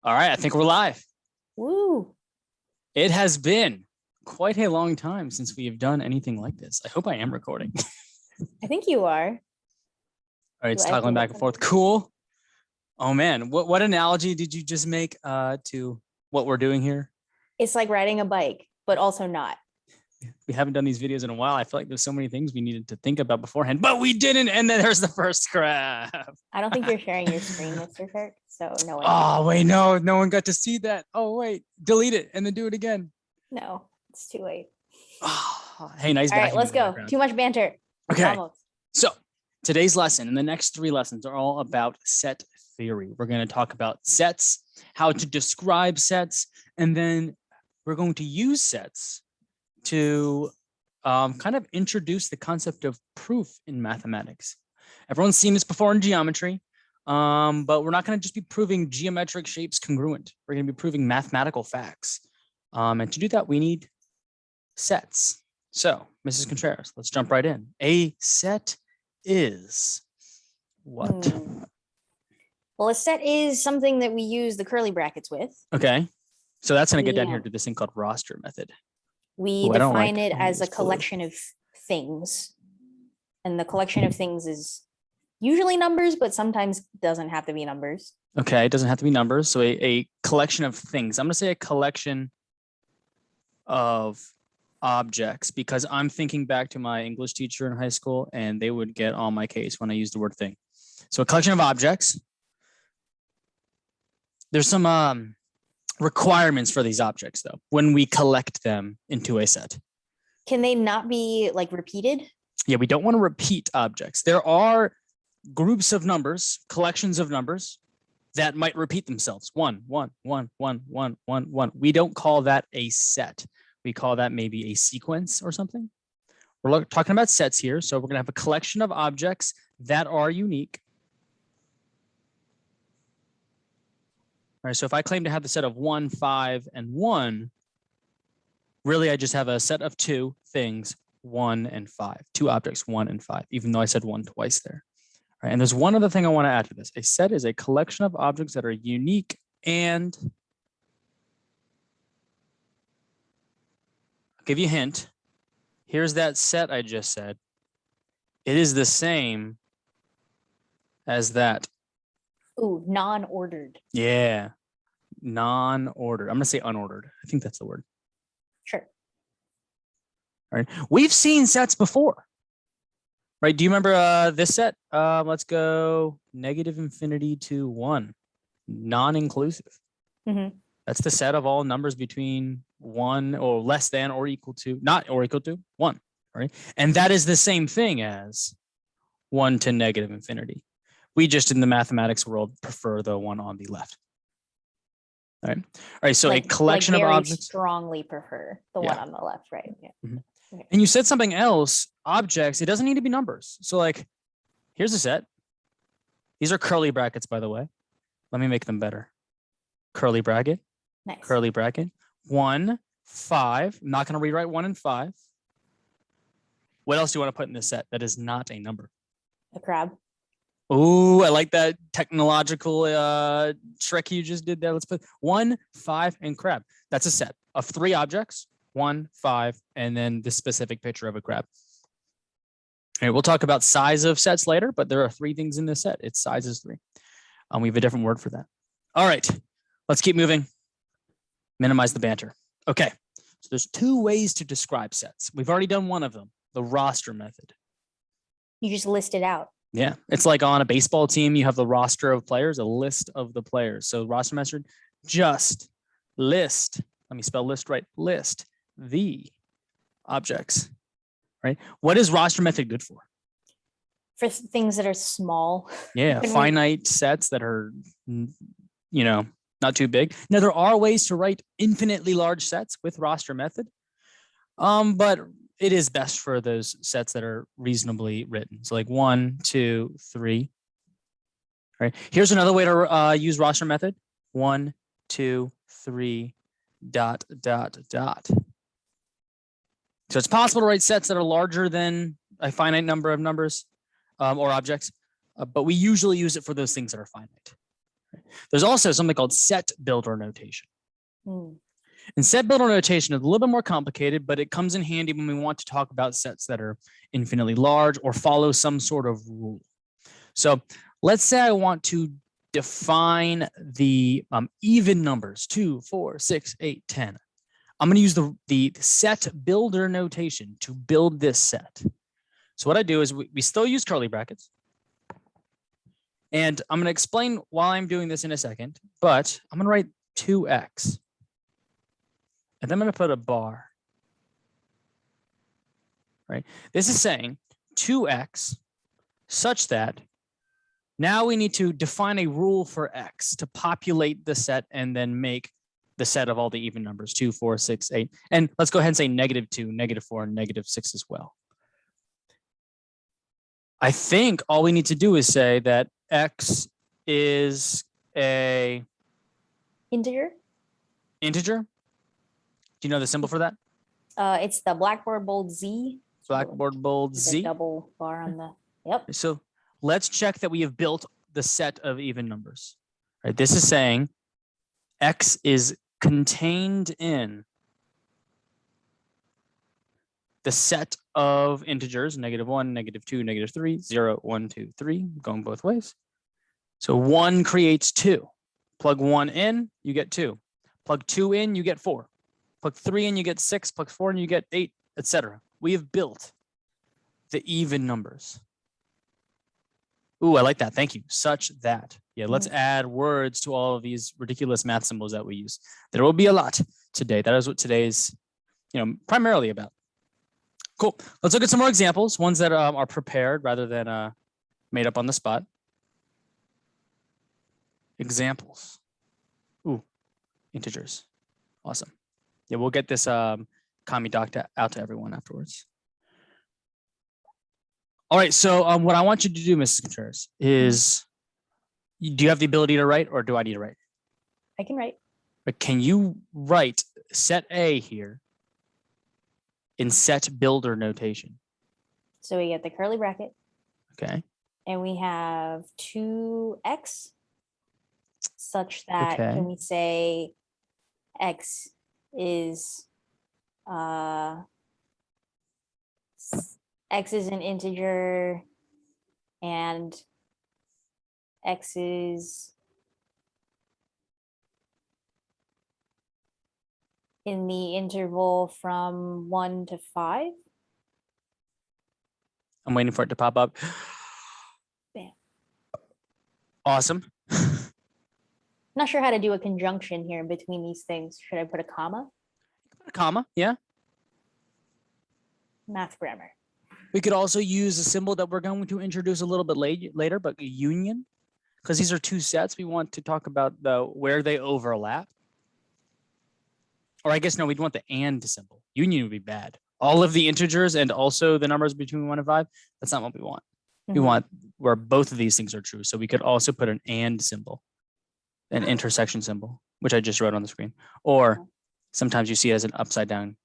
All right, I think we're live. Woo. It has been quite a long time since we have done anything like this. I hope I am recording. I think you are. All right, it's Do I have to toggling back look and forth. under? Cool. Oh man, what analogy did you just make to what we're doing here? It's like riding a bike, but also not. We haven't done these videos in a while. I feel like there's so many things we needed to think about beforehand, but we didn't. And then there's the first crab. I don't think you're sharing your screen, Mr. Shark. So no one. Oh wait, no one got to see that. Oh wait, delete it and then do it again. No, it's too late. Oh, hey, nice. All right, vacuum let's in the go. background. Too much banter. Okay. Almost. So today's lesson and the next 3 lessons are all about set theory. We're going to talk about sets, how to describe sets, and then we're going to use sets to kind of introduce the concept of proof in mathematics. Everyone's seen this before in geometry, but we're not going to just be proving geometric shapes congruent. We're going to be proving mathematical facts. And to do that, we need sets. So, Mrs. Contreras, let's jump right in. A set is what? Well, a set is something that we use the curly brackets with. Okay. So that's going to get down Yeah. here to this thing called roster method. We Ooh, I don't define like it as a this blue. collection of things. And the collection of things is usually numbers, but sometimes doesn't have to be numbers. Okay, it doesn't have to be numbers. So a collection of things. I'm going to say a collection of objects because I'm thinking back to my English teacher in high school and they would get on my case when I used the word thing. So a collection of objects. There's some requirements for these objects though, when we collect them into a set. Can they not be like repeated? Yeah, we don't want to repeat objects. There are groups of numbers, collections of numbers that might repeat themselves. 1, 1, 1, 1, 1, 1, 1. We don't call that a set. We call that maybe a sequence or something. We're talking about sets here. So we're going to have a collection of objects that are unique. All right, so if I claim to have the set of 1, 5, and 1, really I just have a set of 2 things, 1 and 5, 2 objects, 1 and 5, even though I said 1 twice there. All right, and there's one other thing I want to add to this. A set is a collection of objects that are unique and I'll give you a hint. Here's that set I just said. It is the same as that. Ooh, non-ordered. Yeah, non-ordered. I'm going to say unordered. I think that's the word. Sure. All right. We've seen sets before. Right. Do you remember this set? Let's go negative infinity to 1, non-inclusive. Mm-hmm. That's the set of all numbers between 1 or less than or equal to, not or equal to 1. Right. And that is the same thing as 1 to negative infinity. We just in the mathematics world prefer the one on the left. All right. All right. So like, a collection like of very objects. Strongly prefer the one on the left, right? Yeah. Mm-hmm. Okay. And you said something else, objects, it doesn't need to be numbers. So like, here's a set. These are curly brackets, by the way. Let me make them better. Curly bracket, Nice. curly bracket, 1, 5. I'm not going to rewrite 1 and 5. What else do you want to put in this set that is not a number? A crab. Oh, I like that technological trick you just did there. Let's put 1, 5, and crab. That's a set of 3 objects, 1, 5, and then this specific picture of a crab. All right, we'll talk about size of sets later, but there are 3 things in this set. Its size is 3. We have a different word for that. All right, let's keep moving. Minimize the banter. Okay, so there's 2 ways to describe sets. We've already done one of them, the roster method. You just list it out. Yeah, it's like on a baseball team, you have the roster of players, a list of the players. So roster method, just list, let me spell list right, list the objects, right? What is roster method good for? For things that are small. Yeah, finite sets that are, not too big. Now, there are ways to write infinitely large sets with roster method, but it is best for those sets that are reasonably written. So like 1, 2, 3. All right. Here's another way to use roster method. 1, 2, 3, ... So it's possible to write sets that are larger than a finite number of numbers or objects, but we usually use it for those things that are finite. There's also something called set builder notation. Hmm. And set builder notation is a little bit more complicated, but it comes in handy when we want to talk about sets that are infinitely large or follow some sort of rule. So let's say I want to define the even numbers, 2, 4, 6, 8, 10. I'm going to use the set builder notation to build this set. So what I do is we still use curly brackets. And I'm going to explain why I'm doing this in a second, but I'm going to write 2x. And then I'm going to put a bar. Right? This is saying 2x such that now we need to define a rule for x to populate the set and then make the set of all the even numbers, 2, 4, 6, 8. And let's go ahead and say -2, -4, and -6 as well. I think all we need to do is say that x is a Integer? integer. Do you know the symbol for that? It's the blackboard bold Z. Blackboard bold With Z. a double bar on the, yep. So let's check that we have built the set of even numbers. Right? This is saying x is contained in the set of integers, -1, -2, -3, 0, 1, 2, 3, going both ways. So 1 creates 2. Plug 1 in, you get 2. Plug 2 in, you get 4. Plug 3 in, you get 6. Plug 4 in, you get 8, etc. We have built the even numbers. Ooh, I like that. Thank you. Such that. Yeah, let's add words to all of these ridiculous math symbols that we use. There will be a lot today. That is what today's, primarily about. Cool. Let's look at some more examples, ones that are prepared rather than made up on the spot. Examples. Ooh, integers. Awesome. Yeah, we'll get this Kami doc out to everyone afterwards. All right, so what I want you to do, Mrs. Contreras, is, do you have the ability to write or do I need to write? I can write. But can you write set A here in set builder notation? So we get the curly bracket. Okay. And we have 2x such that, Okay. can we say x is x is an integer and x is in the interval from 1 to 5. I'm waiting for it to pop up. Bam. Awesome. Not sure how to do a conjunction here between these things. Should I put a comma? Put a comma, yeah. Math grammar. We could also use a symbol that we're going to introduce a little bit later, but a union, because these are two sets. We want to talk about where they overlap. Or I guess, no, we'd want the and symbol. Union would be bad. All of the integers and also the numbers between 1 and 5, that's not what we want. We want where both of these things are true. So we could also put an and symbol, an intersection symbol, which I just wrote on the screen. Or sometimes you see it as an upside down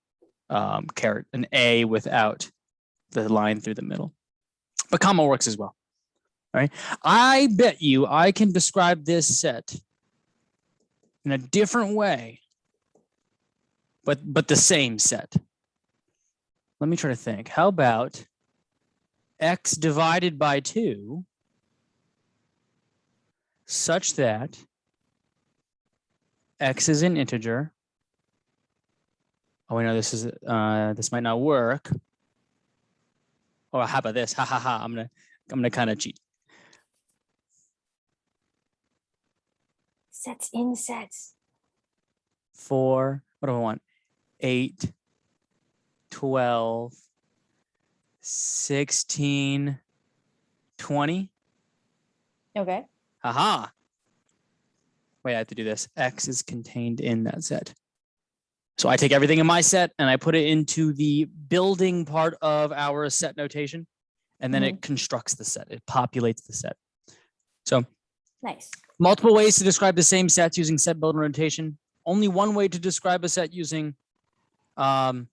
caret, an A without the line through the middle. But comma works as well. All right. I bet you I can describe this set in a different way, but the same set. Let me try to think. How about x divided by 2 such that x is an integer. Oh, I know this might not work. Oh, how about this? Ha ha ha. I'm gonna kind of cheat. Sets in sets. 4. What do I want? 8, 12, 16, 20. Okay. Haha. Wait, I have to do this. X is contained in that set. So I take everything in my set and I put it into the building part of our set notation, and then it constructs the set. It populates the set. So nice. Multiple ways to describe the same sets using set builder notation. Only one way to describe a set using, why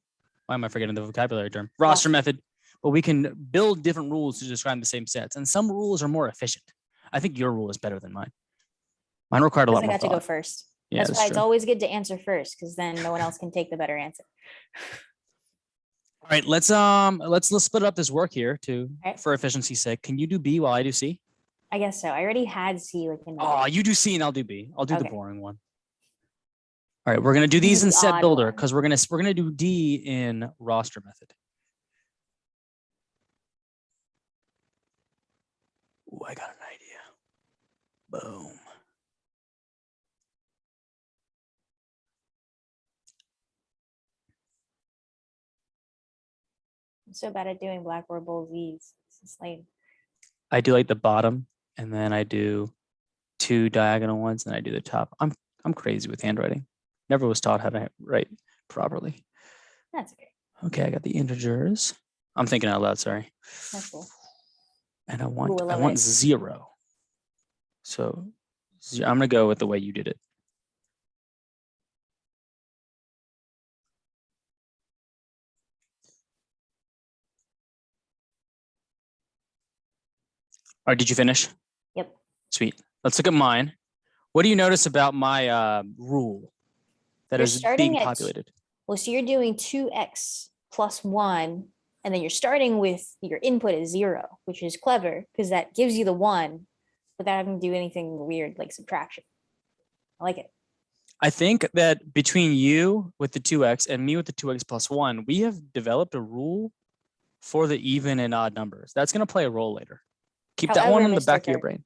am I forgetting the vocabulary term? Roster method. But we can build different rules to describe the same sets. And some rules are more efficient. I think your rule is better than mine. Mine required a Because lot I more got to go thought. first. Yeah, That's that's why it's true. always good to answer first, because then no one else can take the better answer. All right, let's split up this work here Right. for efficiency's sake. Can you do B while I do C? I guess so. I already had C like in Oh, you do C and I'll do B. I'll do the Okay. boring one. All right, we're gonna do You do these in the set odd builder one. because we're gonna do D in roster method. Ooh, I got an idea. Boom. I'm so bad at doing Blackboard Bold V's. It's lame. I do like the bottom, and then I do 2 diagonal ones, and I do the top. I'm crazy with handwriting. Never was taught how to write properly. That's okay. Okay, I got the integers. I'm thinking out loud, sorry. That's cool. And I Ooh, want I love 0. So I'm gonna go with the way you did it. All right, did you finish? Yep. Sweet. Let's look at mine. What do you notice about my rule that You're is starting being at- populated? Well, so you're doing 2x plus 1, and then you're starting with your input is 0, which is clever because that gives you the 1 without having to do anything weird like subtraction. I like it. I think that between you with the 2x and me with the 2x plus 1, we have developed a rule for the even and odd numbers. That's going to play a role later. Keep that one However, on the Mr. back of your Kirk, brain.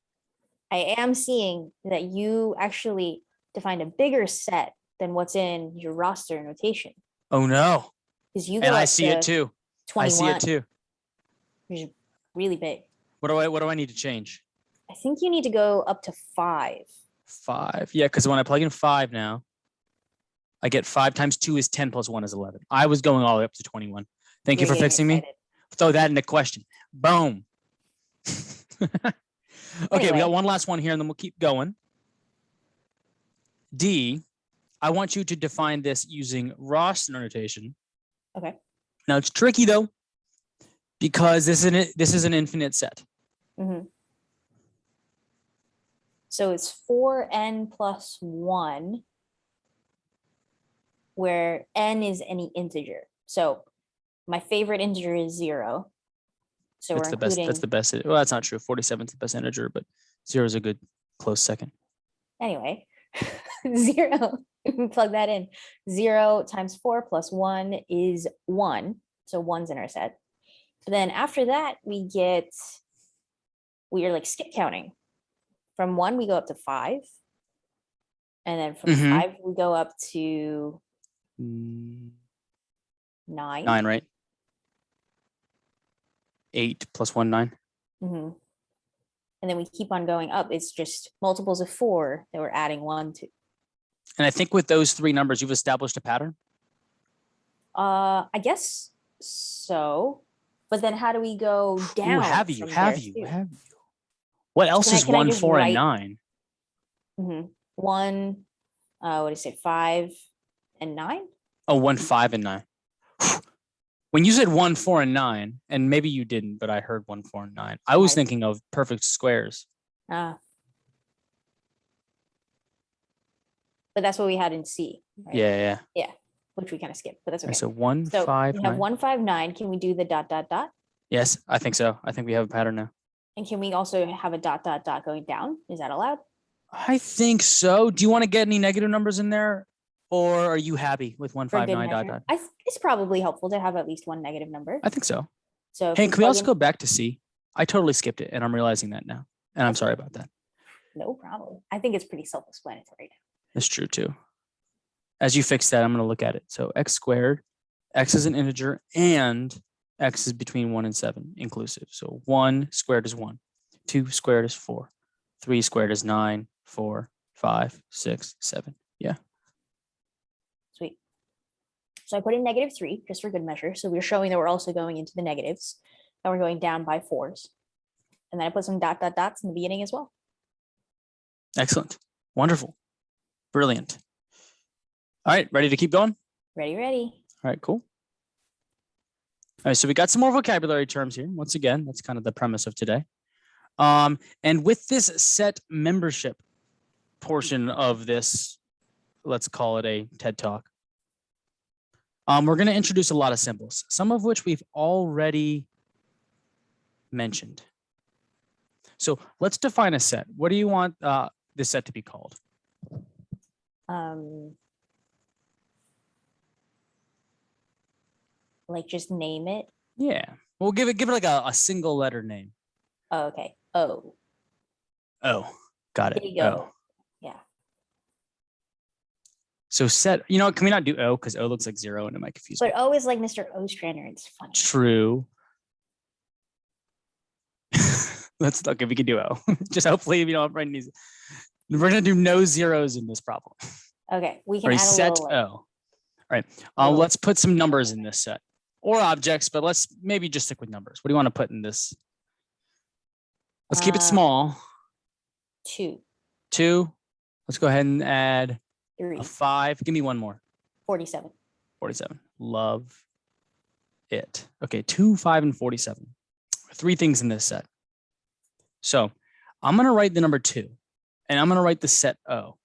I am seeing that you actually defined a bigger set than what's in your roster notation. Oh no. Because you go And I up see it to too. 21, I see it too. which is really big. What do I need to change? I think you need to go up to 5. 5. Yeah, because when I plug in 5 now, I get 5 times 2 is 10 plus 1 is 11. I was going all the way up to 21. Thank you You're for getting fixing me. excited. Throw that into question. Boom. Okay, we Anyway. got one last one here and then we'll keep going. D, I want you to define this using roster notation. Okay. Now it's tricky though, because this is an infinite set. Mm-hmm. So it's 4n plus 1, where n is any integer. So my favorite integer is 0. So That's we're the best. including, That's the best. Well, that's not true. 47 is the best integer, but 0 is a good close second. anyway, 0, plug that in. 0 times 4 plus 1 is 1. So 1's in our set. But then after that, we are like skip counting. From 1, we go up to 5. And then from 5, we go up to 9. 9, right? 8 plus 1, 9. Mm-hmm. And then we keep on going up. It's just multiples of 4 that we're adding 1 to. And I think with those 3 numbers, you've established a pattern. I guess so. But then how do we go down? Ooh, have you? What else is can I 1, just 4, and write- 9? Mm-hmm. 1, what is it? 5 and 9? Oh, 1, 5, and 9. When you said 1, 4, and 9, and maybe you didn't, but I heard 1, 4, and 9. I was thinking of perfect squares. But that's what we had in C. Right? Yeah. Which we kind of skipped, but that's okay. So 1, So 5, we have 9. 1, 5, 9. Can we do the dot, dot, dot? Yes, I think so. I think we have a pattern now. And can we also have a dot, dot, dot going down? Is that allowed? I think so. Do you want to get any negative numbers in there? Or are you happy with 1, For 5, good 9, dot, measure? dot? It's probably helpful to have at least one negative number. I think so. So if Hey, can we plug also in- go back to C? I totally skipped it and I'm realizing that now. And I'm sorry about that. No problem. I think it's pretty self-explanatory. That's true too. As you fix that, I'm going to look at it. So x squared, x is an integer, and x is between 1 and 7 inclusive. So 1 squared is 1, 2 squared is 4, 3 squared is 9, 4, 5, 6, 7. Yeah. Sweet. So I put in -3 just for good measure. So we're showing that we're also going into the negatives and we're going down by 4s. And then I put some dot, dot, dots in the beginning as well. Excellent. Wonderful. Brilliant. All right, ready to keep going? Ready. All right, cool. All right, so we got some more vocabulary terms here. Once again, that's kind of the premise of today. And with this set membership, portion of this, let's call it a TED Talk. We're going to introduce a lot of symbols, some of which we've already mentioned. So let's define a set. What do you want this set to be called? Like just name it. Yeah, we'll give it like a single letter name. Oh, okay. O. Oh, got it. Big O. Yeah. So set, you know, can we not do O because O looks like 0 and it might confuse me. But O is like Mr. Ostrander. It's funny. True. Let's okay, we can do O. Just hopefully we don't have right these. We're gonna do no zeros in this problem. Okay, we can Or add a set little, like, O. All right. little- Let's put some numbers in this set or objects, but let's maybe just stick with numbers. What do you want to put in this? Let's keep it small. 2, 2. Let's go ahead and add 3, a 5. Give me one more. 47. 47. Love it. Okay, 2, 5, and 47. 3 things in this set. So I'm going to write the number 2, and I'm going to write the set O.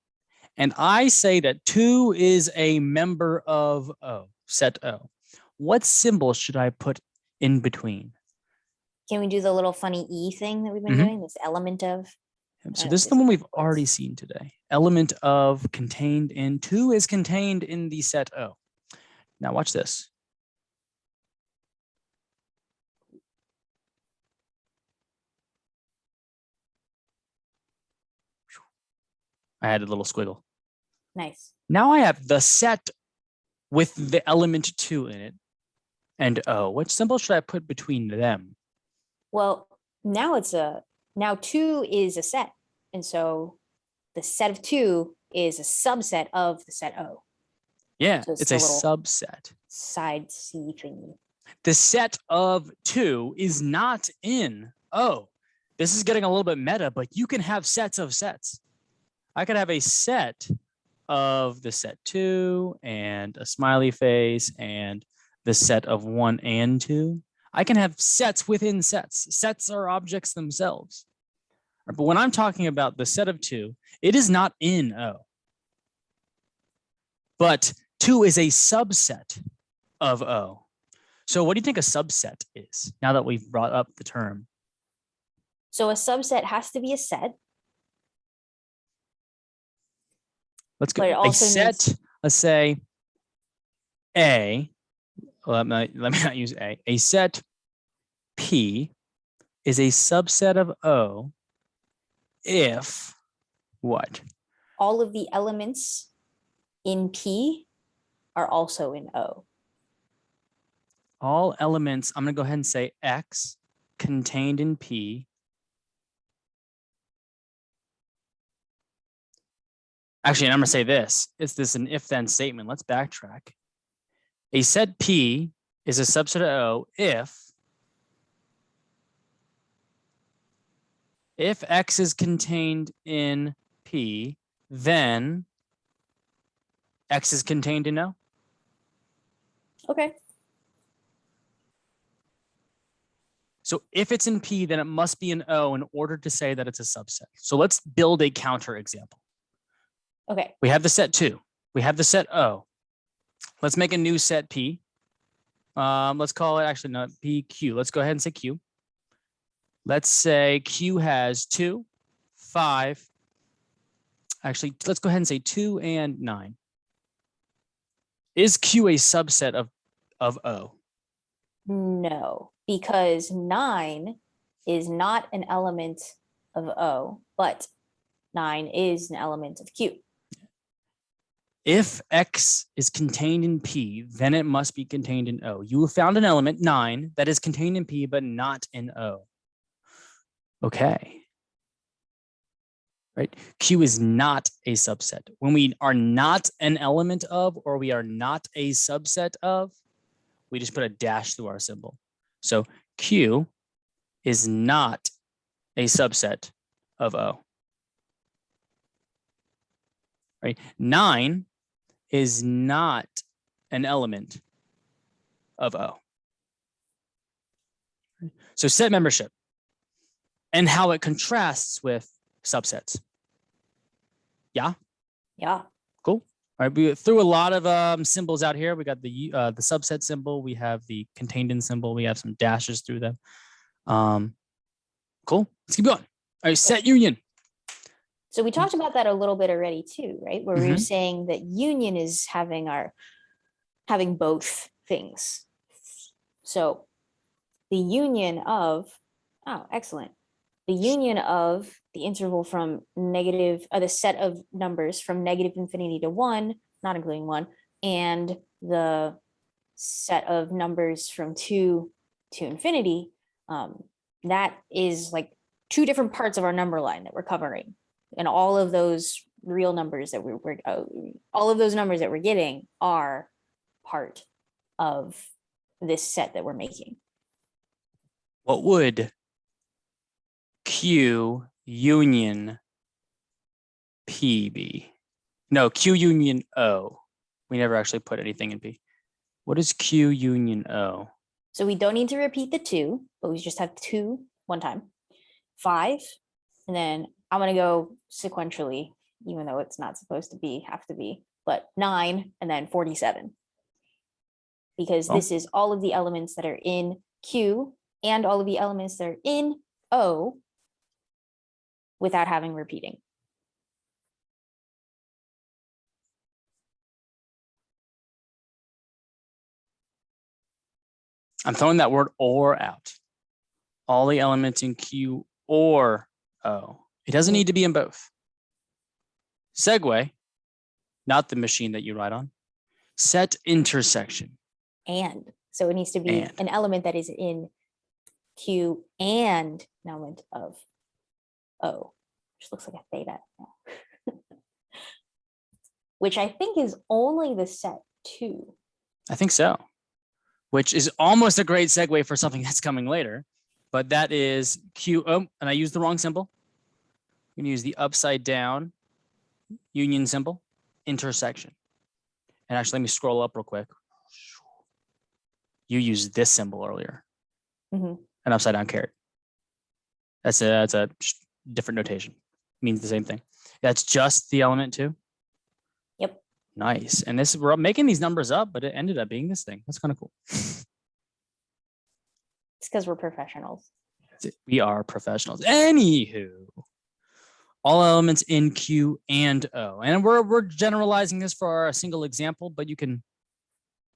And I say that 2 is a member of O, set O. What symbol should I put in between? Can we do the little funny E thing that we've been Mhm. doing? This element of. So this is the one we've already seen today. Element of contained in 2 is contained in the set O. Now watch this. I had a little squiggle. Nice. Now I have the set with the element 2 in it and O. What symbol should I put between them? Well, now now 2 is a set. And so the set of 2 is a subset of the set O. Yeah, So it's a little subset. side C thingy. The set of 2 is not in O. This is getting a little bit meta, but you can have sets of sets. I could have a set of the set 2 and a smiley face and the set of 1 and 2. I can have sets within sets. Sets are objects themselves. But when I'm talking about the set of 2, it is not in O. But 2 is a subset of O. So what do you think a subset is now that we've brought up the term? So a subset has to be a set. Let's go. But it A also set, means- let's say A, let me not use A. A set P is a subset of O if what? All of the elements in P are also in O. All elements, I'm going to go ahead and say X contained in P. Actually, I'm going to say this. Is this an if-then statement? Let's backtrack. A set P is a subset of O if X is contained in P, then X is contained in O. Okay. So if it's in P, then it must be in O in order to say that it's a subset. So let's build a counter example. Okay. We have the set 2. We have the set O. Let's make a new set P. Let's call it actually not PQ. Let's go ahead and say Q. Let's say Q has 2, 5. Actually, let's go ahead and say 2 and 9. Is Q a subset of O? No, because 9 is not an element of O, but 9 is an element of Q. If X is contained in P, then it must be contained in O. You have found an element 9 that is contained in P, but not in O. Okay. Right? Q is not a subset. When we are not an element of, or we are not a subset of, we just put a dash through our symbol. So Q is not a subset of O. Right? 9 is not an element of O. So set membership and how it contrasts with subsets. Yeah. Yeah. Cool. All right, we threw a lot of symbols out here. We got the subset symbol. We have the contained in symbol. We have some dashes through them. Cool. Let's keep going. All right, set union. So we talked about that a little bit already too, right? Where we were saying that union is having both things. So the union of, oh, excellent. The union of the interval from negative, or the set of numbers from negative infinity to 1, not including 1, and the set of numbers from 2 to infinity, that is like 2 different parts of our number line that we're covering. And all of those real numbers that all of those numbers that we're getting are part of this set that we're making. What would Q union P be? No, Q union O. We never actually put anything in P. What is Q union O? So we don't need to repeat the 2, but we just have 2 one time. 5, and then I'm going to go sequentially, even though it's not supposed to have to be, but 9 and then 47. Because this is all of the elements that are in Q and all of the elements that are in O without having repeating. I'm throwing that word or out. All the elements in Q or O. It doesn't need to be in both. Segue, not the machine that you write on. Set intersection. And so it needs to be an element that is in Q and an element of O, which looks like a theta now. Which I think is only the set 2. I think so. Which is almost a great segue for something that's coming later. But that is Q. Oh, and I used the wrong symbol. I'm going to use the upside down union symbol, intersection. And actually, let me scroll up real quick. You used this symbol earlier. An upside down caret. That's a different notation. It means the same thing. That's just the element 2. Yep. Nice. And this, we're making these numbers up, but it ended up being this thing. That's kind of cool. It's because we're professionals. We are professionals. Anywho, all elements in Q and O. And we're generalizing this for a single example, but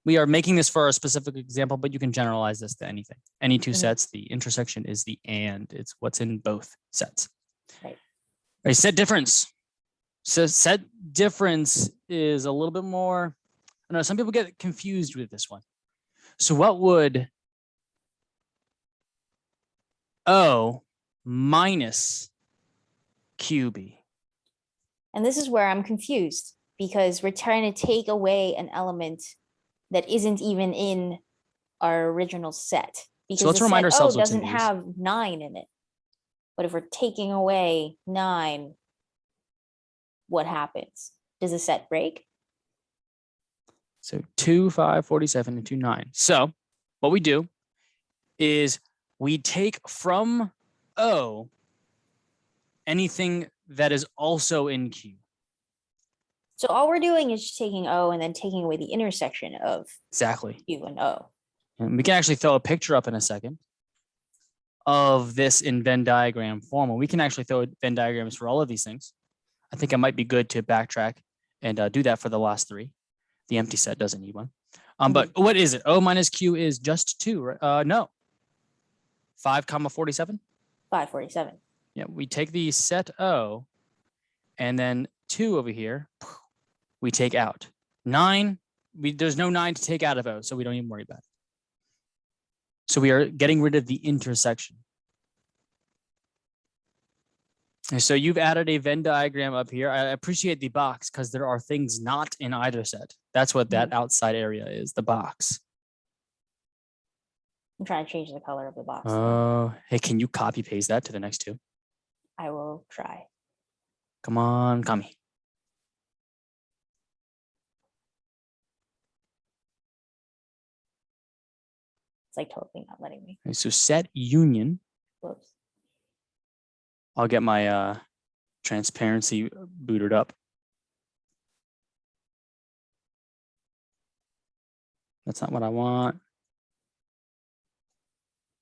we are making this for a specific example, but you can generalize this to anything. Any 2 sets, the intersection is the and. It's what's in both sets. Right. Right, set difference. So set difference is a little bit more, I know some people get confused with this one. So what would O minus Q be? And this is where I'm confused, because we're trying to take away an element that isn't even in our original set. Because so let's remind ourselves what's doesn't have 9 in it. But if we're taking away 9, what happens? Does the set break? So 2, 5, 47, and 2, 9. So what we do is we take from O anything that is also in Q. So all we're doing is just taking O and then taking away the intersection of exactly Q and O. And we can actually throw a picture up in a second of this in Venn diagram form. And we can actually throw Venn diagrams for all of these things. I think it might be good to backtrack and do that for the last 3. The empty set doesn't need one. But what is it? O minus Q is just 2. Right? No. 5, 47? 547. Yeah, we take the set O and then 2 over here, we take out. 9, there's no 9 to take out of O, so we don't even worry about it. So we are getting rid of the intersection. And so you've added a Venn diagram up here. I appreciate the box because there are things not in either set. That's what that outside area is, the box. I'm trying to change the color of the box. Oh, hey, can you copy paste that to the next 2? I will try. Come on, Kami. It's like totally not letting me. Okay, so set union. Whoops. I'll get my transparency booted up. That's not what I want.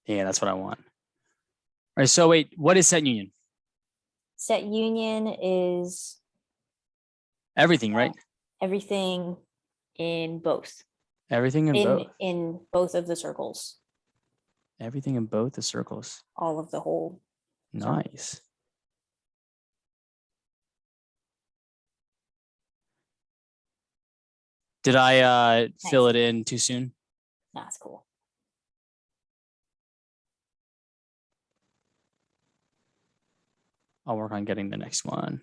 Yeah, that's what I want. All right, so wait, what is set union? Set union is Everything, right? everything in both. Everything in both. In both of the circles. Everything in both the circles. All of the whole. Nice. Did I fill it in too soon? No, that's cool. I'll work on getting the next one.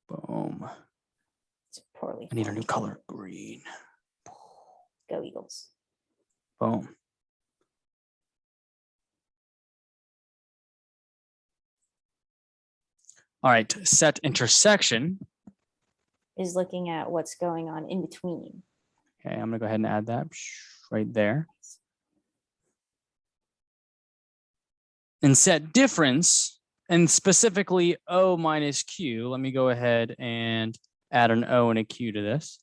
Boom. It's poorly. I need a new color, green. Go Eagles. Boom. All right, set intersection is looking at what's going on in between. Okay, I'm gonna go ahead and add that right there. And set difference, and specifically O minus Q. Let me go ahead and add an O and a Q to this.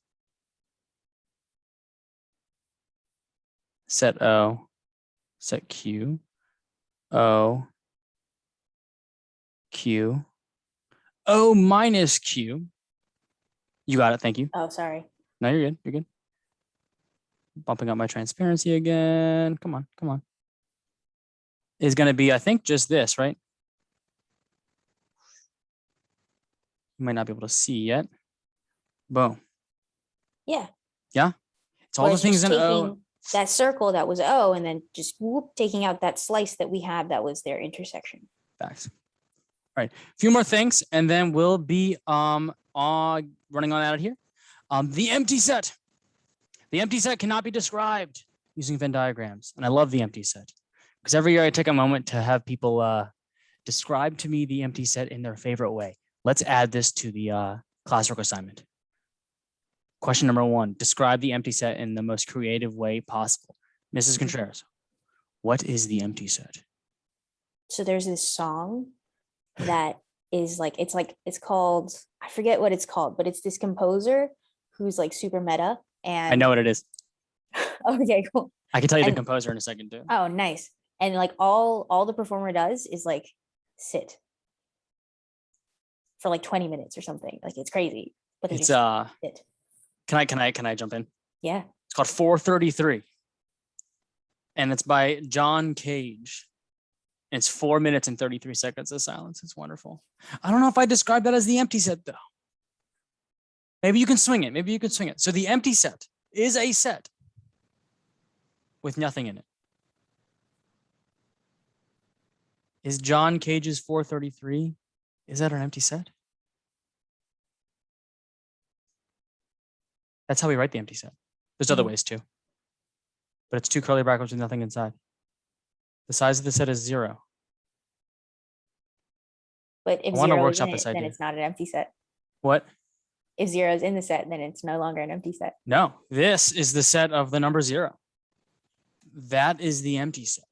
Set O, set Q, O, Q, O minus Q. You got it, thank you. Oh, sorry. No, you're good, you're good. Bumping up my transparency again. Come on, come on. Is gonna be, I think, just this, right? You might not be able to see yet. Boom. Yeah. Yeah. It's all the things in O. That circle that was O, and then just whoop, taking out that slice that we had that was their intersection. Facts. All right, a few more things, and then we'll be running on out of here. The empty set. The empty set cannot be described using Venn diagrams, and I love the empty set because every year I take a moment to have people describe to me the empty set in their favorite way. Let's add this to the classwork assignment. Question number 1, describe the empty set in the most creative way possible. Mrs. Contreras, what is the empty set? So there's this song that is like, it's called, I forget what it's called, but it's this composer who's like super meta. And I know what it is. Okay, cool. I can tell you the composer in a second too. Oh, nice. And like all the performer does is like sit for like 20 minutes or something. Like it's crazy. But It's sit. Can I jump in? Yeah. It's called 433. And it's by John Cage. And it's 4 minutes and 33 seconds of silence. It's wonderful. I don't know if I describe that as the empty set though. Maybe you can swing it. Maybe you can swing it. So the empty set is a set with nothing in it. Is John Cage's 433? Is that an empty set? That's how we write the empty set. There's other ways too. But it's 2 curly brackets with nothing inside. The size of the set is 0. But if 0 is in it, then it's not an empty set. What? If 0 is in the set, then it's no longer an empty set. No, this is the set of the number 0. That is the empty set.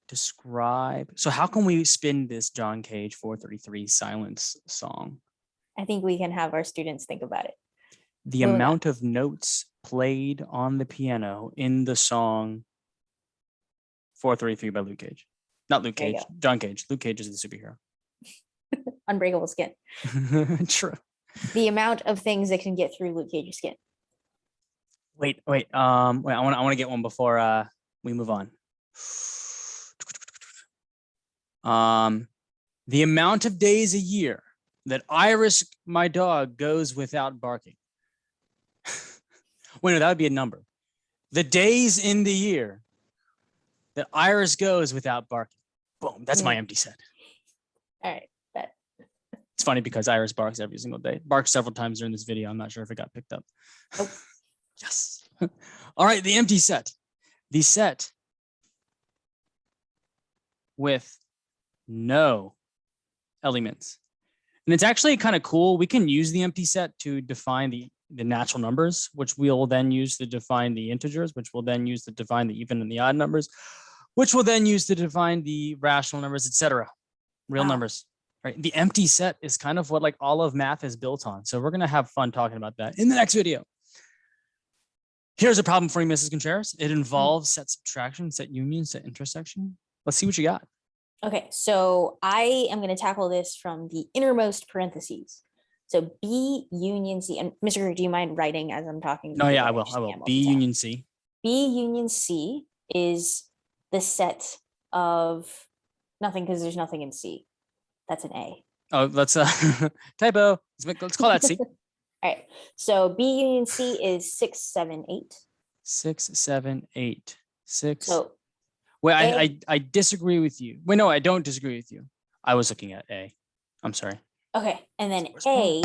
Describe. So how can we spin this John Cage 433 silence song? I think we can have our students think about it. The amount of notes played on the piano in the song 433 by Luke Cage. Not Luke Cage, John Cage. Luke Cage is the superhero. Unbreakable skin. True. The amount of things that can get through Luke Cage's skin. Wait. I want to get one before we move on. The amount of days a year that Iris, my dog, goes without barking. Wait, no, that would be a number. The days in the year that Iris goes without barking. Boom, that's my empty set. All right, bet. It's funny because Iris barks every single day. Barks several times during this video. I'm not sure if it got picked up. Oh. Yes. All right, the empty set. The set with no elements. And it's actually kind of cool. We can use the empty set to define the natural numbers, which we'll then use to define the integers, which we'll then use to define the even and the odd numbers, which we'll then use to define the rational numbers, etc. Real numbers, right? The empty set is kind of what like all of math is built on. So we're going to have fun talking about that in the next video. Here's a problem for you, Mrs. Contreras. It involves set subtraction, set union, set intersection. Let's see what you got. Okay, so I am going to tackle this from the innermost parentheses. So B union C, and Mr. Kirk, do you mind writing as I'm talking? No, yeah, I will. B union C. B union C is the set of nothing because there's nothing in C. That's an A. Oh, let's typo. Let's call that C. All right. So B union C is 6, 7, 8. 6, 7, 8. 6. So wait, I disagree with you. Wait, no, I don't disagree with you. I was looking at A. I'm sorry. Okay. And then A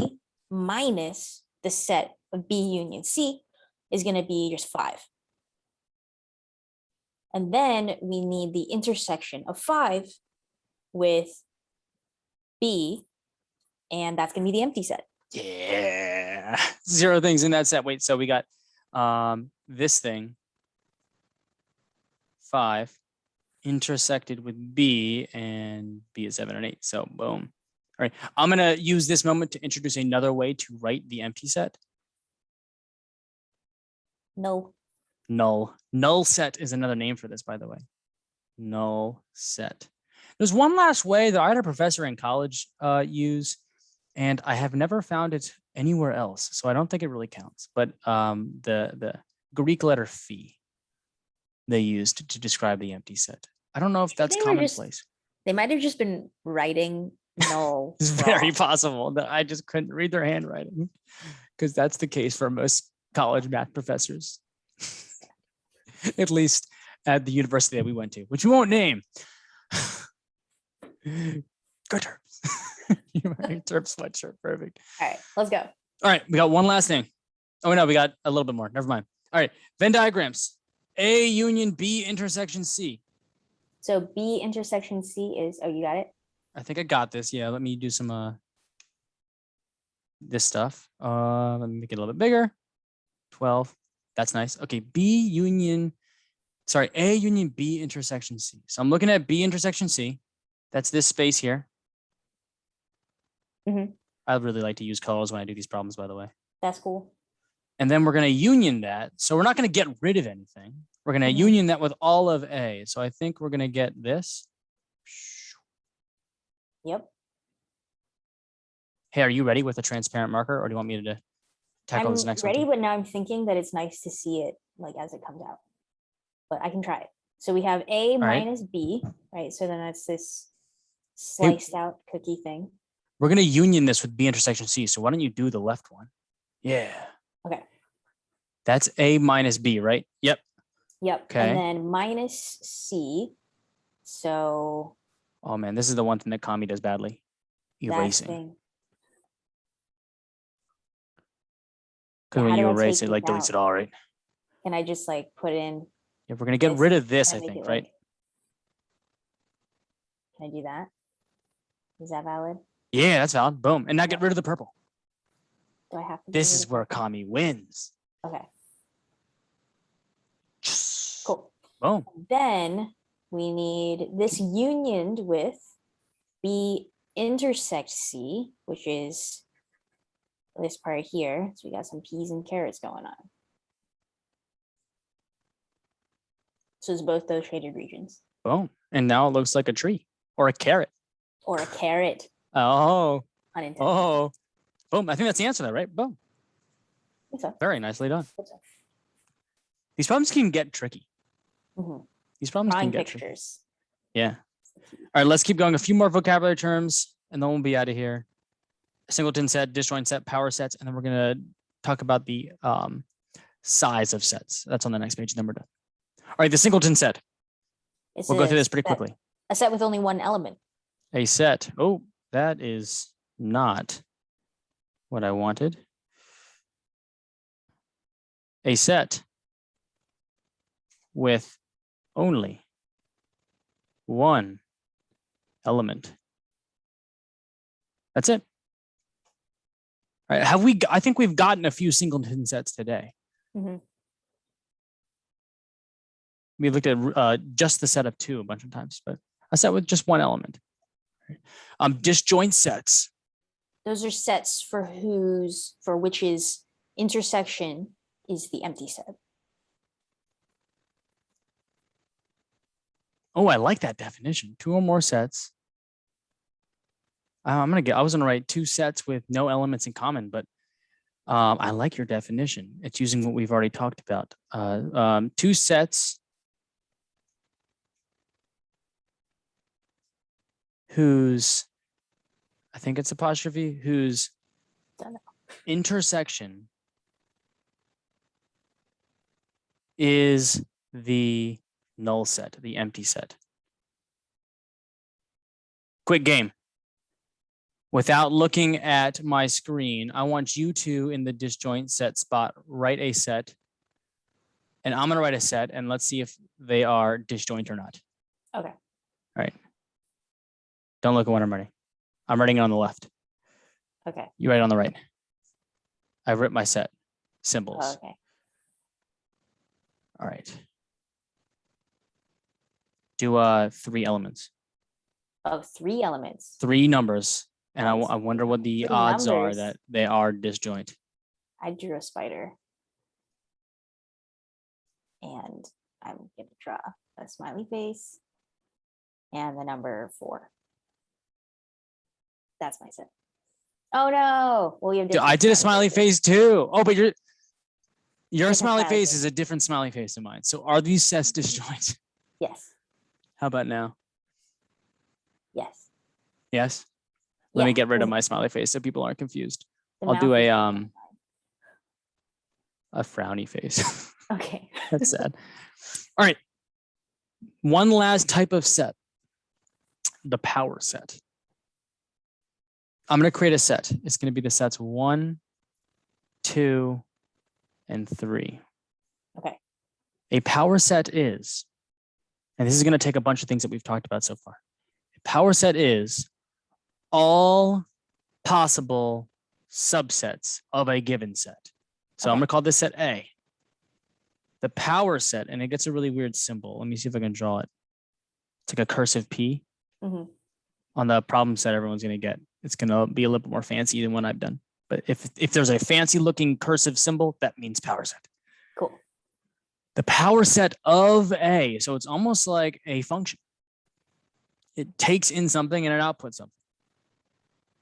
minus the set of B union C is going to be just 5. And then we need the intersection of 5 with B, and that's going to be the empty set. Yeah. 0 things in that set. Wait, so we got this thing, 5, intersected with B, and B is 7 and 8. So boom. All right. I'm going to use this moment to introduce another way to write the empty set. No. Null. Null set is another name for this, by the way. Null set. There's one last way that I had a professor in college use, and I have never found it anywhere else. So I don't think it really counts. But the Greek letter phi they used to describe the empty set. I don't know if that's commonplace. They might have just been writing null. It's very possible that I just couldn't read their handwriting, because that's the case for most college math professors, at least at the university that we went to, which we won't name. Good terms. You're wearing Terps sweatshirt. Perfect. All right, let's go. All right, we got one last thing. Oh no, we got a little bit more. Never mind. All right, Venn diagrams. A union B intersection C. So B intersection C is, oh, you got it? I think I got this. Yeah, let me do some this stuff. Let me make it a little bit bigger. 12. That's nice. Okay, A union B intersection C. So I'm looking at B intersection C. That's this space here. Mm-hmm. I really like to use colors when I do these problems, by the way. That's cool. And then we're going to union that. So we're not going to get rid of anything. We're going to union that with all of A. So I think we're going to get this. Yep. Hey, are you ready with a transparent marker, or do you want me to tackle this next one? I'm ready, but now I'm thinking that it's nice to see it like as it comes out. But I can try it. So we have A minus B, right? So then that's this sliced out cookie thing. We're going to union this with B intersection C. So why don't you do the left one? Yeah. Okay. That's A minus B, right? Yep. Yep. Okay. And then minus C. So. Oh man, this is the one thing that Kami does badly. Erasing. Because when you erase it, like deletes it all, right? Can I just like put in? Yeah, we're going to get rid of this, I think, right? Can I do that? Is that valid? Yeah, that's valid. Boom. And now get rid of the purple. Do I have to? This is where Kami wins. Okay. Cool. Boom. Then we need this unioned with B intersect C, which is this part here. So we got some peas and carrots going on. So it's both those shaded regions. Boom. And now it looks like a tree or a carrot. Or a carrot. Oh. Unintended. Oh. Boom. I think that's the answer there, right? Boom. I think so. Very nicely done. These problems can get tricky. These problems can get tricky. Yeah. All right, let's keep going. A few more vocabulary terms, and then we'll be out of here. Singleton set, disjoint set, power sets, and then we're going to talk about the size of sets. That's on the next page. Then we're done. All right, the singleton set. We'll go through this pretty quickly. A set with only one element. A set. Oh, that is not what I wanted. A set with only one element. That's it. All right, I think we've gotten a few singleton sets today. We looked at just the set of 2 a bunch of times, but a set with just one element. Disjoint sets. Those are sets for which is intersection is the empty set. Oh, I like that definition. 2 or more sets. I was gonna write 2 sets with no elements in common, but I like your definition. It's using what we've already talked about. 2 sets whose, I think it's apostrophe, whose intersection is the null set, the empty set. Quick game. Without looking at my screen, I want you to, in the disjoint set spot, write a set. And I'm going to write a set, and let's see if they are disjoint or not. Okay. All right. Don't look at what I'm writing. I'm writing it on the left. Okay. You write it on the right. I've written my set symbols. Okay. All right. Do 3 elements. Oh, 3 elements. 3 numbers. And Nice. I wonder what the 3 odds are numbers. that they are disjoint. I drew a spider. And I'm going to draw a smiley face and the number 4. That's my set. Oh no. Well, you have I did a smiley face too. Oh, but your Different smiley smiley face face. is a different smiley face than mine. So are these sets disjoint? Yes. How about now? Yes. Yes. Let me Yeah, get rid of 'cause my smiley face so people aren't confused. the I'll mouth do is a different. frowny face. Okay. That's sad. All right. One last type of set. The power set. I'm going to create a set. It's going to be the sets 1, 2, and 3. Okay. A power set is, and this is going to take a bunch of things that we've talked about so far. A power set is all possible subsets of a given set. So I'm Okay. going to call this set A. The power set, and it gets a really weird symbol. Let me see if I can draw it. It's like a cursive P. Mhm. On the problem set everyone's going to get. It's going to be a little bit more fancy than what I've done. But if there's a fancy looking cursive symbol, that means power set. Cool. The power set of A. So it's almost like a function. It takes in something and it outputs something.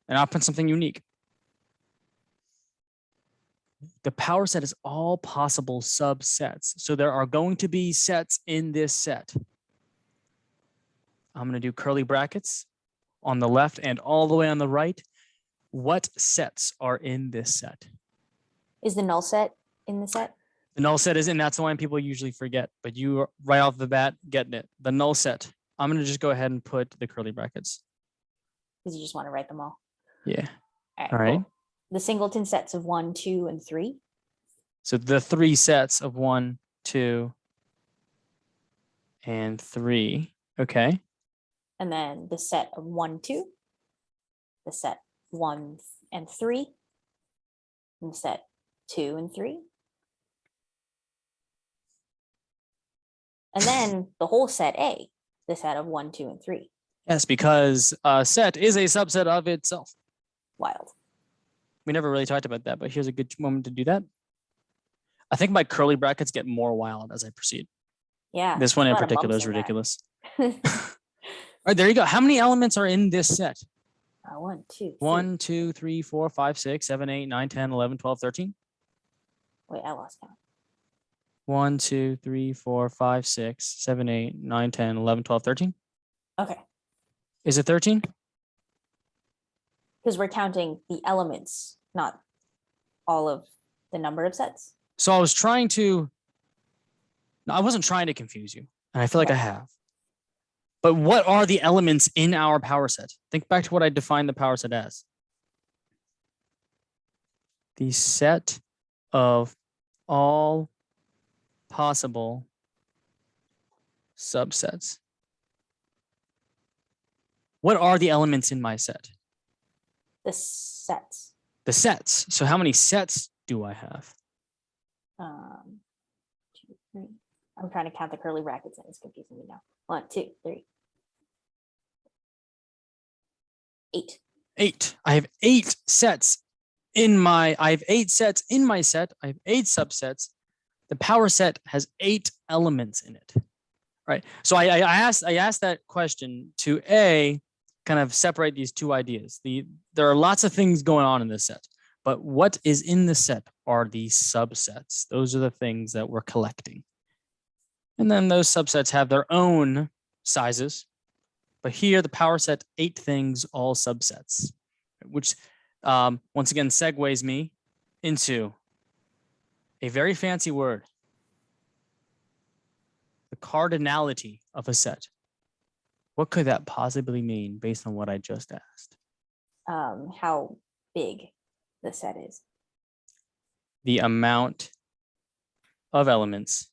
And outputs something unique. The power set is all possible subsets. So there are going to be sets in this set. I'm going to do curly brackets on the left and all the way on the right. What sets are in this set? Is the null set in the set? The null set is in. That's the one people usually forget, but you are right off the bat getting it. The null set. I'm going to just go ahead and put the curly brackets. Because you just want to write them all. Yeah. All All right. Cool. The singleton sets of 1, 2, and 3. So the 3 sets of 1, 2, and 3. Okay. And then the set of 1, 2. The set 1 and 3. And the set 2 and 3. And then the whole set A, the set of 1, 2, and 3. Yes, because a set is a subset of itself. Wild. We never really talked about that, but here's a good moment to do that. I think my curly brackets get more wild as I proceed. Yeah. This one in a lot of particular bumps is in that. ridiculous. All right, there you go. How many elements are in this set? 1, 2, 3. 1, 2, 3, 4, 5, 6, 7, 8, 9, 10, 11, 12, 13. Wait, I lost count. 1, 2, 3, 4, 5, 6, 7, 8, 9, 10, 11, 12, 13. Okay. Is it 13? Because we're counting the elements, not all of the number of sets. So I was trying to, no, I wasn't trying to confuse you, and I feel like I Right. have. But what are the elements in our power set? Think back to what I defined the power set as. The set of all possible subsets. What are the elements in my set? The sets. The sets. So how many sets do I have? 2, 3, I'm trying to count the curly brackets and it's confusing me now. 1, 2, 3. 8. 8. I have 8 sets in my, I have 8 sets in my set. I have 8 subsets. The power set has 8 elements in it. Right. So I asked that question to kind of separate these two ideas. There are lots of things going on in this set, but what is in the set are the subsets. Those are the things that we're collecting. And then those subsets have their own sizes. But here the power set, 8 things, all subsets, which once again segues me into a very fancy word. The cardinality of a set. What could that possibly mean based on what I just asked? How big the set is. The amount of elements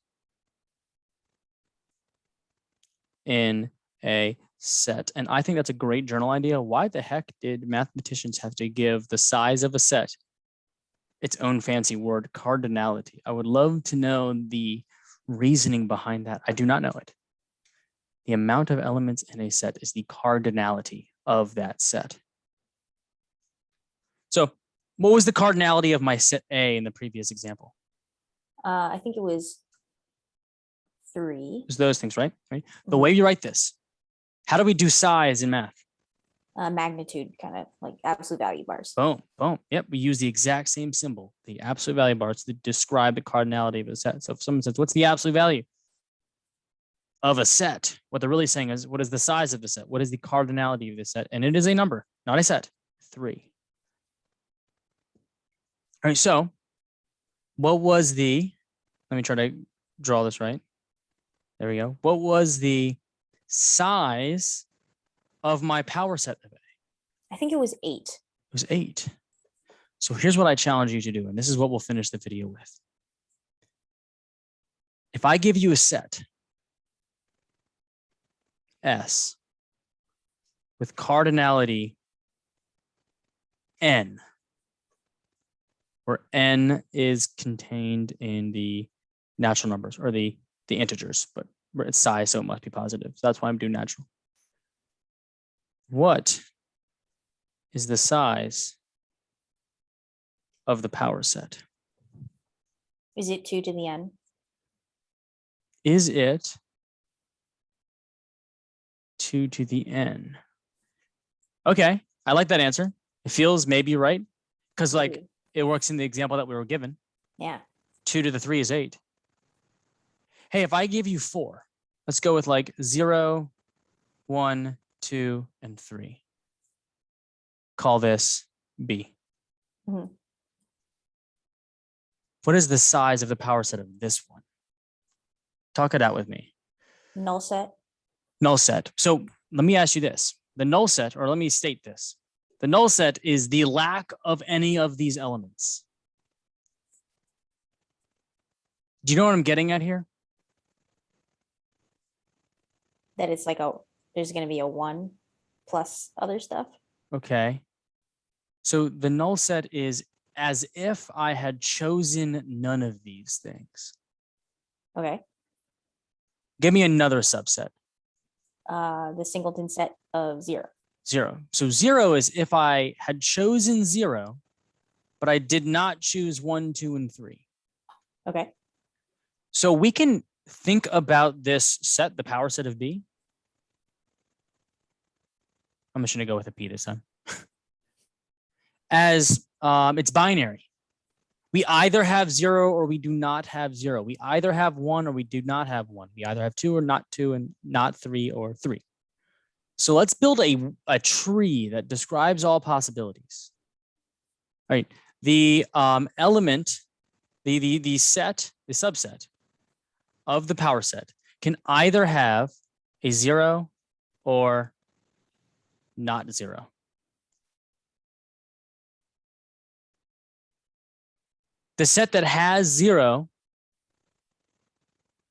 in a set. And I think that's a great journal idea. Why the heck did mathematicians have to give the size of a set its own fancy word, cardinality? I would love to know the reasoning behind that. I do not know it. The amount of elements in a set is the cardinality of that set. So what was the cardinality of my set A in the previous example? I think it was 3. It was those things, right? The way you write this, how do we do size in math? Magnitude, kind of like absolute value bars. Boom, boom. Yep, we use the exact same symbol, the absolute value bars, to describe the cardinality of a set. So if someone says, what's the absolute value of a set? What they're really saying is, what is the size of the set? What is the cardinality of the set? And it is a number, not a set, 3. All right, so what was let me try to draw this right. There we go. What was the size of my power set of A? I think it was 8. It was 8. So here's what I challenge you to do, and this is what we'll finish the video with. If I give you a set, S, with cardinality N, where N is contained in the natural numbers or the integers, but it's size, so it must be positive. So that's why I'm doing natural. What is the size of the power set? Is it 2 to the n? Is it 2 to the n? Okay, I like that answer. It feels maybe right, because like it works in the example that we were given. Yeah. 2 to the 3 is 8. Hey, if I give you 4, let's go with like 0, 1, 2, and 3. Call this B. Mm-hmm. What is the size of the power set of this one? Talk it out with me. Null set. Null set. So let me ask you this. The null set, or let me state this. The null set is the lack of any of these elements. Do you know what I'm getting at here? That it's like there's going to be a 1 plus other stuff. Okay. So the null set is as if I had chosen none of these things. Okay. Give me another subset. The singleton set of 0. 0. So 0 is if I had chosen 0, but I did not choose 1, 2, and 3. Okay. So we can think about this set, the power set of B. I'm just going to go with a P this time. As it's binary. We either have 0 or we do not have 0. We either have 1 or we do not have 1. We either have 2 or not 2 and not 3 or 3. So let's build a tree that describes all possibilities. All right. The element, the set, the subset of the power set can either have a 0 or not 0. The set that has 0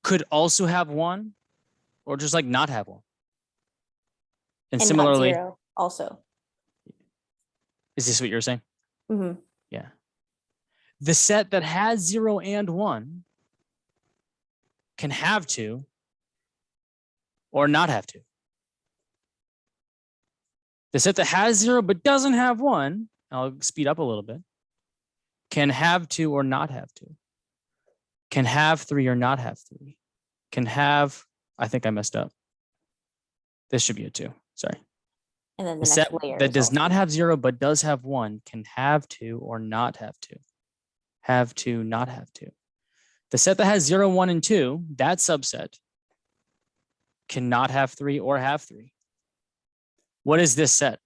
could also have 1 or just like not have 1. And similarly, not 0 also. Is this what you're saying? Mm-hmm. Yeah. The set that has 0 and 1 can have to or not have to. The set that has 0 but doesn't have 1, I'll speed up a little bit, can have 2 or not have 2. Can have 3 or not have 3. Can have, I think I messed up. This should be a 2. Sorry. And then The the set next layer that is does also not have 0 but does have 1 can have 2 or not have 2. Have 2, not have 2. The set that has 0, 1, and 2, that subset, cannot have 3 or have 3. What is this set?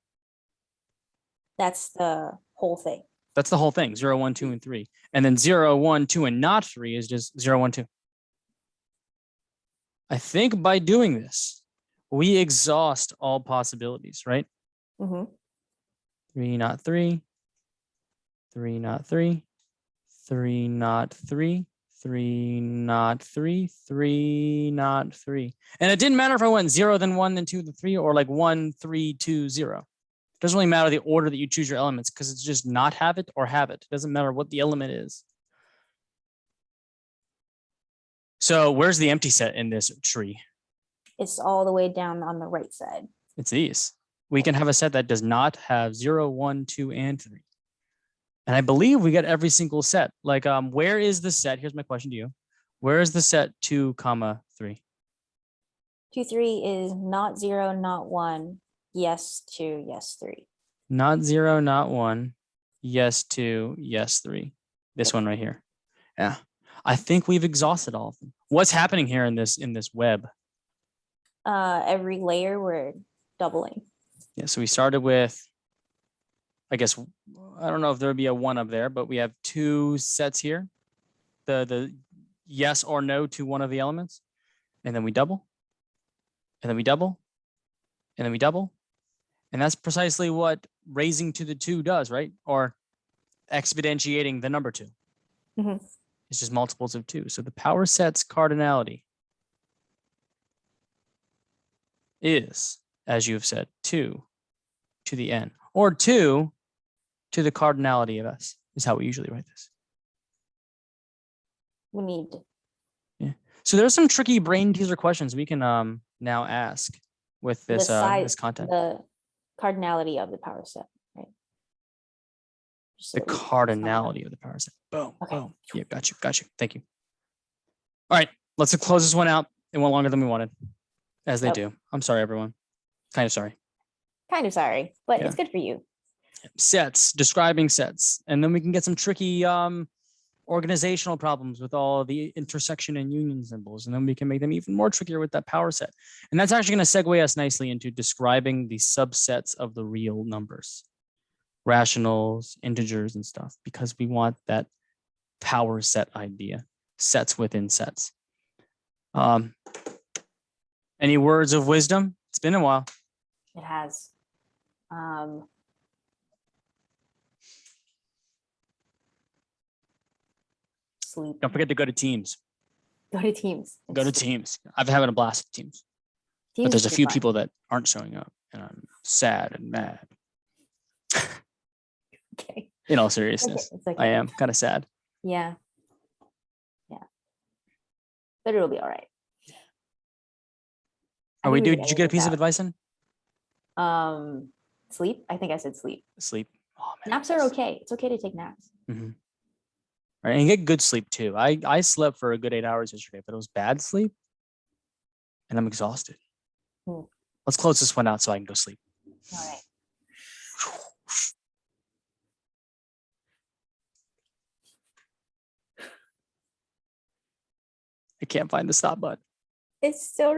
That's the whole thing. That's the whole thing, 0, 1, 2, and 3. And then 0, 1, 2, and not 3 is just 0, 1, 2. I think by doing this, we exhaust all possibilities, right? Mm-hmm. 3, not 3. 3, not 3. 3, not 3. 3, not 3. 3, not 3. And it didn't matter if I went 0, then 1, then 2, then 3, or like 1, 3, 2, 0. It doesn't really matter the order that you choose your elements because it's just not have it or have it. It doesn't matter what the element is. So where's the empty set in this tree? It's all the way down on the right side. It's these. We can have a set that does not have 0, 1, 2, and 3. And I believe we get every single set. Like, where is the set? Here's my question to you. Where is the set 2, 3? 2, 3 is not 0, not 1. Yes, 2, yes, 3. Not 0, not 1. Yes, 2, yes, 3. This one right here. Yeah. I think we've exhausted all of them. What's happening here in this web? Every layer we're doubling. Yeah, so we started with, I guess, I don't know if there would be a 1 up there, but we have 2 sets here. The yes or no to one of the elements. And then we double. And then we double. And then we double. And that's precisely what raising to the 2 does, right? Or exponentiating the number 2. Mm-hmm. It's just multiples of 2. So the power set's cardinality is, as you have said, 2 to the n, or 2 to the cardinality of s, is how we usually write this. We need. Yeah. So there's some tricky brain teaser questions we can now ask with this this content. The cardinality of the power set, right? The cardinality of the power set. Boom. Okay. Boom. Yeah, got you. Got you. Thank you. All right, let's close this one out. It went longer than we wanted, as they do. I'm sorry, everyone. Kind of sorry. Kind of sorry, but Yeah. it's good for you. Sets, describing sets, and then we can get some tricky organizational problems with all the intersection and union symbols, and then we can make them even more trickier with that power set. And that's actually going to segue us nicely into describing the subsets of the real numbers, rationals, integers, and stuff, because we want that power set idea, sets within sets. Any words of wisdom? It's been a while. It has. Sleep. Don't forget to go to Teams. Go to Teams. Go to Teams. I've having a blast with Teams. But there's a few people that aren't showing up, and I'm sad and mad. Okay. In all seriousness, It's okay. I am kind of sad. Yeah. Yeah. But it'll be all right. Are we did you get a piece of advice in? Sleep. I think I said sleep. Sleep. Oh, man. Naps are okay. It's okay to take naps. Mm-hmm. Right, and get good sleep too. I slept for a good 8 hours yesterday, but it was bad sleep, and I'm exhausted. Let's close this one out so I can go sleep. All right. I can't find the stop button. It's still